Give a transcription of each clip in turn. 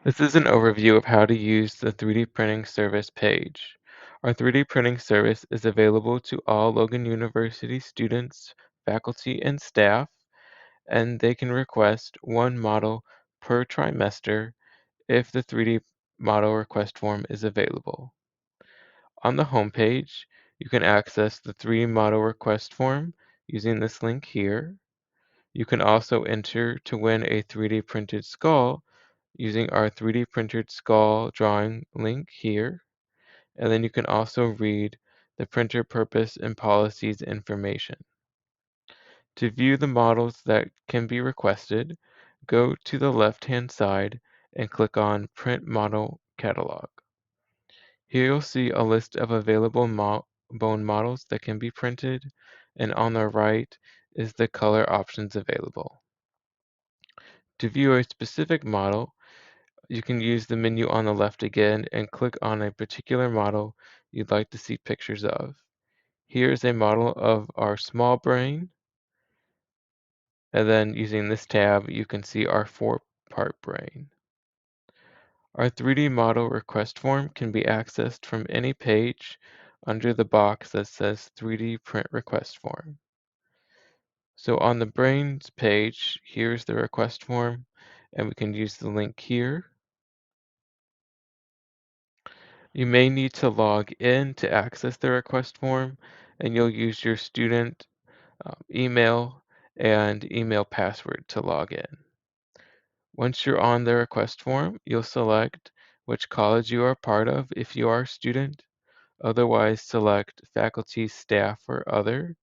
This is an overview of how to use the 3D printing service page. Our 3D printing service is available to all Logan University students, faculty, and staff, and they can request one model per trimester if the 3D model request form is available. On the home page, you can access the 3D model request form using this link here. You can also enter to win a 3D printed skull using our 3D printed skull drawing link here. And then you can also read the printer purpose and policies information. To view the models that can be requested, go to the left-hand side and click on Print Model Catalog. Here you'll see a list of available bone models that can be printed, and on the right is the color options available. To view a specific model, you can use the menu on the left again and click on a particular model you'd like to see pictures of. Here's a model of our small brain, and then using this tab, you can see our 4-part brain. Our 3D model request form can be accessed from any page under the box that says 3D print request form. So on the brains page, here's the request form, and we can use the link here. You may need to log in to access the request form, and you'll use your student email and email password to log in. Once you're on the request form, you'll select which college you are part of if you are a student. Otherwise, select faculty, staff, or other.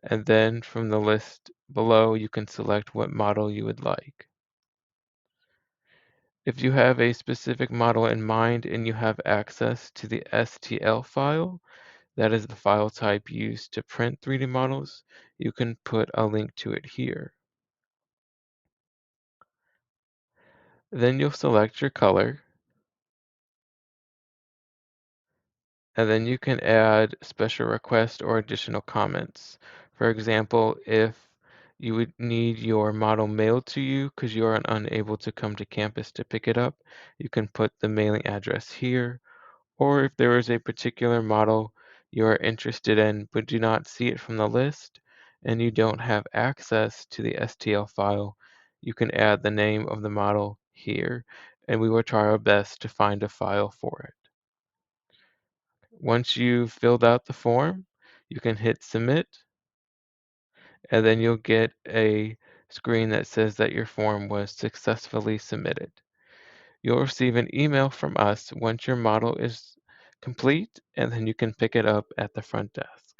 And then from the list below, you can select what model you would like. If you have a specific model in mind and you have access to the STL file, that is the file type used to print 3D models, you can put a link to it here. Then you'll select your color, and then you can add special requests or additional comments. For example, if you would need your model mailed to you because you are unable to come to campus to pick it up, you can put the mailing address here. Or if there is a particular model you are interested in but do not see it from the list and you don't have access to the STL file, you can add the name of the model here, and we will try our best to find a file for it. Once you've filled out the form, you can hit submit, and then you'll get a screen that says that your form was successfully submitted. You'll receive an email from us once your model is complete, and then you can pick it up at the front desk.